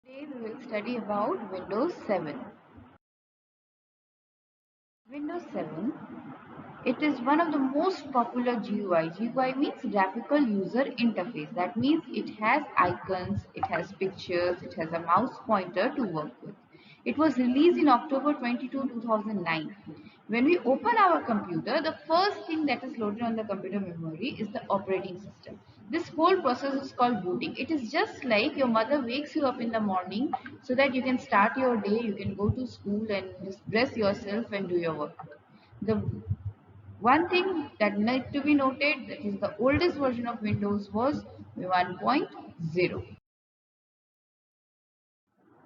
Today we will study about Windows 7. Windows 7, it is one of the most popular GUI. GUI means graphical user interface. That means it has icons, it has pictures, it has a mouse pointer to work with. It was released in October 2009. When we open our computer, the first thing that is loaded on the computer memory is the operating system. This whole process is called booting. It is just like your mother wakes you up in the morning so that you can start your day, you can go to school and just dress yourself and do your work. The one thing that need to be noted, that is the oldest version of Windows was 1.0.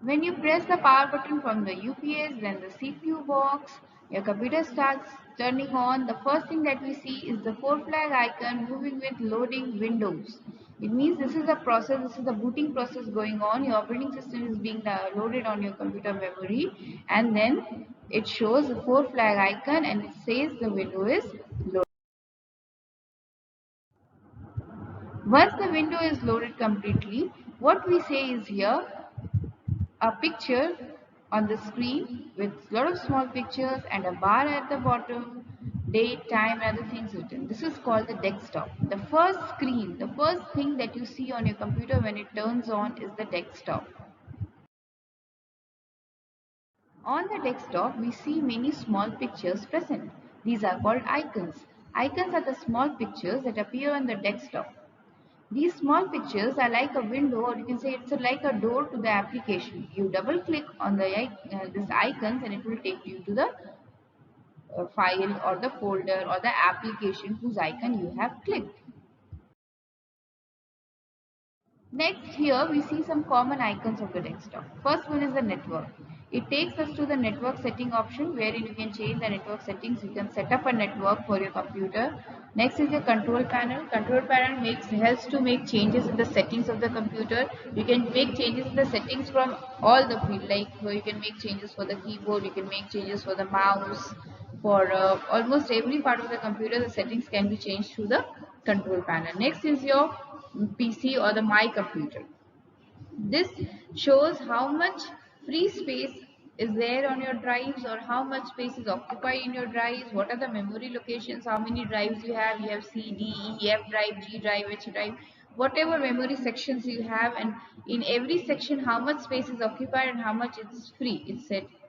When you press the power button from the UPS, then the CPU box, your computer starts turning on. The first thing that we see is the 4 flag icon moving with loading Windows. It means this is a process, this is the booting process going on. Your operating system is being loaded on your computer memory, and then it shows the 4 flag icon and it says the window is loaded. Once the window is loaded completely, what we say is here a picture on the screen with a lot of small pictures and a bar at the bottom, date, time, and other things written. This is called the desktop. The first screen, the first thing that you see on your computer when it turns on is the desktop. On the desktop, we see many small pictures present. These are called icons. Icons are the small pictures that appear on the desktop. These small pictures are like a window, or you can say it's like a door to the application. You double click on this icons and it will take you to the file or the folder or the application whose icon you have clicked. Next, here we see some common icons of the desktop. First one is the network. It takes us to the network setting option wherein you can change the network settings. You can set up a network for your computer. Next is the control panel. Control panel helps to make changes in the settings of the computer. You can make changes in the settings from all the field, like you can make changes for the keyboard, you can make changes for the mouse, for almost every part of the computer. The settings can be changed through the control panel. Next is your PC or the My Computer. This shows how much free space is there on your drives, or how much space is occupied in your drives, what are the memory locations, how many drives you have. You have C, D, E, F drive, G drive, H drive, whatever memory sections you have, and in every section how much space is occupied and how much is free.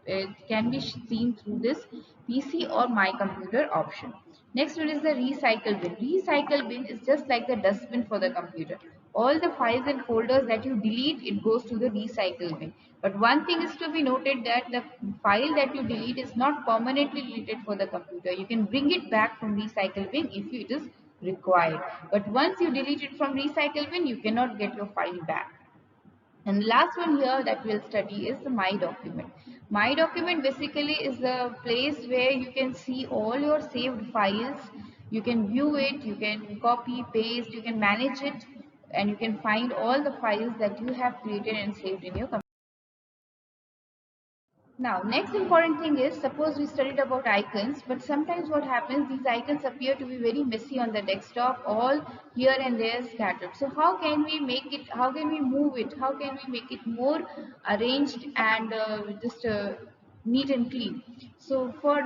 It can be seen through this PC or My Computer option. Next one is the recycle bin. Recycle bin is just like the dustbin for the computer. All the files and folders that you delete, it goes to the recycle bin. But one thing is to be noted, that the file that you delete is not permanently deleted for the computer. You can bring it back from recycle bin if it is required. But once you delete it from recycle bin, you cannot get your file back. And the last one here that we'll study is the My Document. My Document basically is the place where you can see all your saved files. You can view it, you can copy, paste, you can manage it, and you can find all the files that you have created and saved in your computer. Now, next important thing is, suppose we studied about icons, but sometimes what happens, these icons appear to be very messy on the desktop, all here and there scattered. So how can we make it, how can we move it, how can we make it more arranged and just neat and clean? So for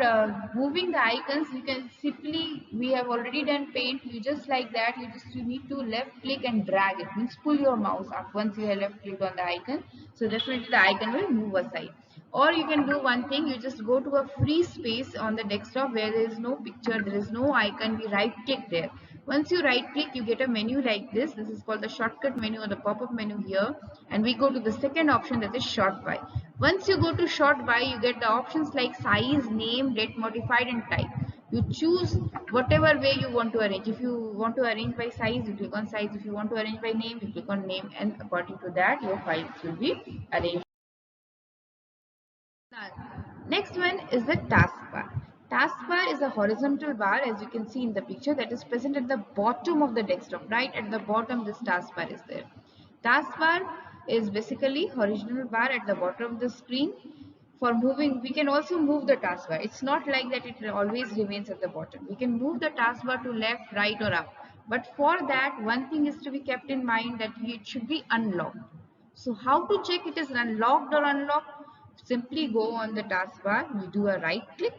moving the icons, you can simply, we have already done paint, you just like that, you need to left click and drag it, means pull your mouse up once you have left click on the icon. So definitely the icon will move aside. Or you can do one thing, you just go to a free space on the desktop where there is no picture, there is no icon, we right click there. Once you right click, you get a menu like this. This is called the shortcut menu or the pop-up menu here. And we go to the second option, that is sort by. Once you go to sort by, you get the options like size, name, date modified, and type. You choose whatever way you want to arrange. If you want to arrange by size, you click on size. If you want to arrange by name, you click on name, and according to that your files will be arranged. Now, next one is the taskbar. Taskbar is a horizontal bar, as you can see in the picture, that is present at the bottom of the desktop. Right at the bottom, this taskbar is there. Taskbar is basically horizontal bar at the bottom of the screen. For moving, we can also move the taskbar. It's not like that it always remains at the bottom. We can move the taskbar to left, right, or up. But for that, one thing is to be kept in mind, that it should be unlocked. So how to check it is unlocked or unlocked? Simply go on the taskbar, you do a right click.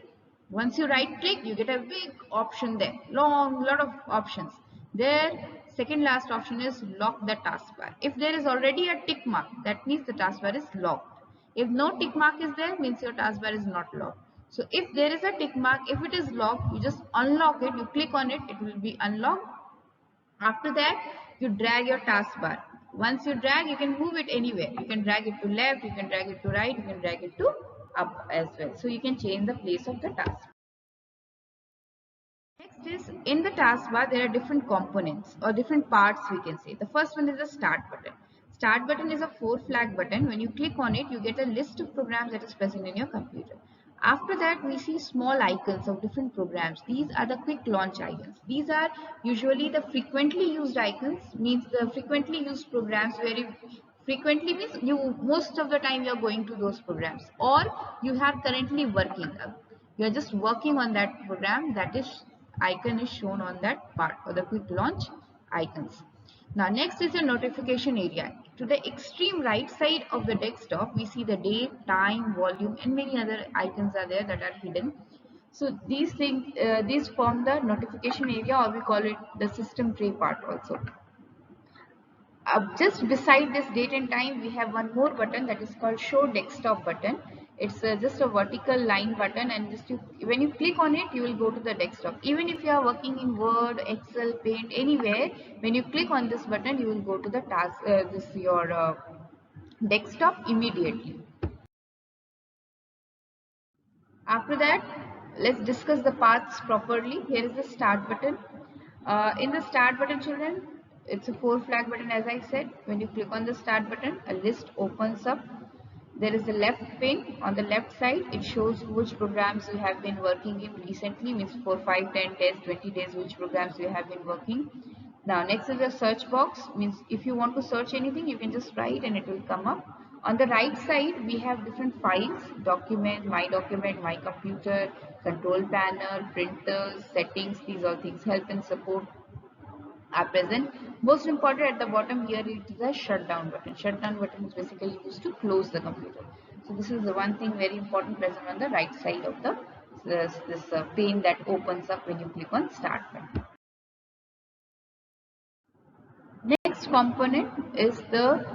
Once you right click, you get a big option there, lot of options. There, second last option is lock the taskbar. If there is already a tick mark, that means the taskbar is locked. If no tick mark is there, means your taskbar is not locked. So if there is a tick mark, if it is locked, you just unlock it, you click on it, it will be unlocked. After that, you drag your taskbar. Once you drag, you can move it anywhere. You can drag it to left, you can drag it to right, you can drag it to up as well. So you can change the place of the task. Next is in the taskbar, there are different components or different parts we can say. The first one is the start button. Start button is a 4 flag button. When you click on it, you get a list of programs that is present in your computer. After that, we see small icons of different programs. These are the quick launch icons. These are usually the frequently used icons, means the frequently used programs where you frequently means you most of the time you are going to those programs or you have currently working. You are just working on that program, that is icon is shown on that part or the quick launch icons. Now next is your notification area. To the extreme right side of the desktop, we see the date, time, volume and many other icons are there that are hidden. So these things, these form the notification area or we call it the system tray part also. Just beside this date and time, we have one more button that is called show desktop button. It's just a vertical line button and just when you click on it, you will go to the desktop. Even if you are working in Word, Excel, Paint, anywhere, when you click on this button, you will go to the task, your desktop immediately. After that, let's discuss the paths properly. Here is the start button. In the start button, children, it's a 4 flag button as I said. When you click on the start button, a list opens up. There is a left pane on the left side. It shows which programs you have been working in recently, means for 5, 10 days, 20 days, which programs you have been working. Now next is a search box, means if you want to search anything, you can just write and it will come up. On the right side, we have different files, document, my computer, control panel, printers, settings, these all things, help and support are present. Most important at the bottom here it is a shutdown button. Shutdown button is basically used to close the computer. So this is the one thing very important present on the right side of the this pane that opens up when you click on start button. Next component is the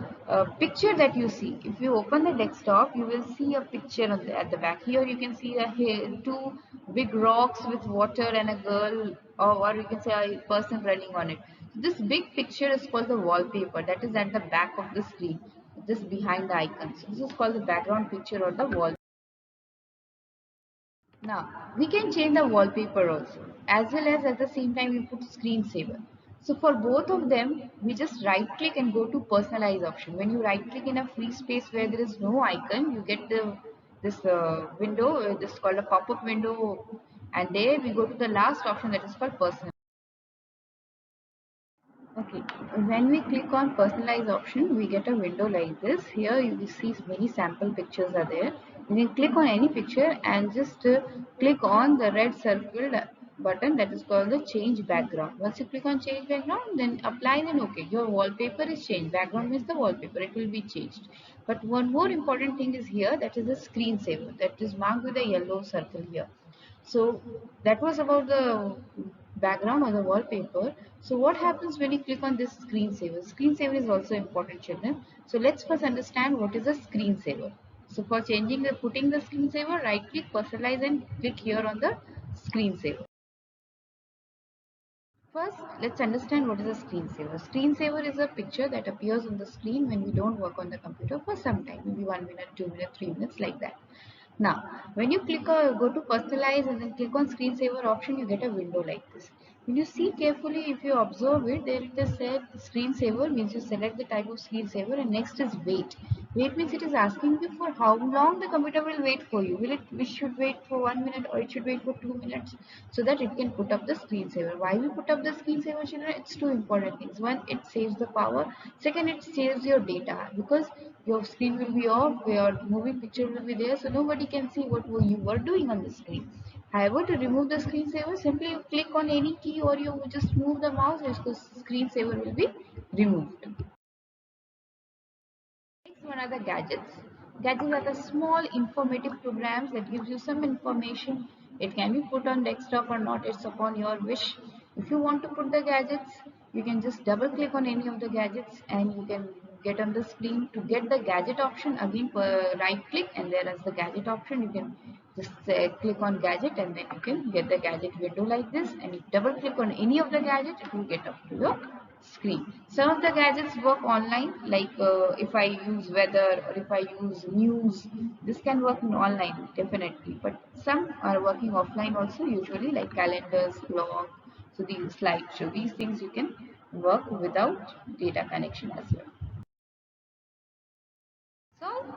picture that you see. If you open the desktop, you will see a picture at the back. Here you can see two big rocks with water and a girl, or you can say a person running on it. This big picture is called the wallpaper. That is at the back of the screen, just behind the icon. So this is called the background picture or the wall. Now, we can change the wallpaper also, as well as at the same time we put screensaver. So for both of them, we just right click and go to personalize option. When you right click in a free space where there is no icon, you get this window, this is called a pop-up window, and there we go to the last option that is called personalize. Okay, when we click on personalize option, we get a window like this. Here you will see many sample pictures are there. You can click on any picture and just click on the red circled button that is called the change background. Once you click on change background, then apply, then okay, your wallpaper is changed. Background means the wallpaper, it will be changed. But one more important thing is here, that is the screensaver, that is marked with a yellow circle here. So that was about the background or the wallpaper. So what happens when you click on this screensaver? Screensaver is also important, children. So let's first understand what is a screensaver. So for changing the putting the screensaver, right click, personalize and click here on the screensaver. First, let's understand what is a screensaver. Screensaver is a picture that appears on the screen when we don't work on the computer for some time, maybe 1 minute, 2 minutes, 3 minutes, like that. Now, when you click go to personalize and then click on screensaver option, you get a window like this. When you see carefully, if you observe it, there it is said screensaver means you select the type of screensaver and next is wait. Wait means it is asking you for how long the computer will wait for you. We should wait for 1 minute or it should wait for 2 minutes so that it can put up the screensaver. Why we put up the screensaver, children? It's two important things. One, it saves the power. Second, it saves your data because your screen will be off, your moving picture will be there, so nobody can see what you were doing on the screen. However, to remove the screensaver, simply you click on any key or you just move the mouse, your screensaver will be removed. Next one are the gadgets. Gadgets are the small informative programs that gives you some information. It can be put on desktop or not, it's upon your wish. If you want to put the gadgets, you can just double click on any of the gadgets and you can get on the screen. To get the gadget option, again right click and there is the gadget option. You can just click on gadget and then you can get the gadget window like this, and if you double click on any of the gadget, it will get up to your screen. Some of the gadgets work online, like if I use weather or if I use news, this can work in online definitely, but some are working offline also, usually like calendars, blog, so these slideshow, these things you can work without data connection as well. So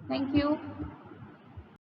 thank you.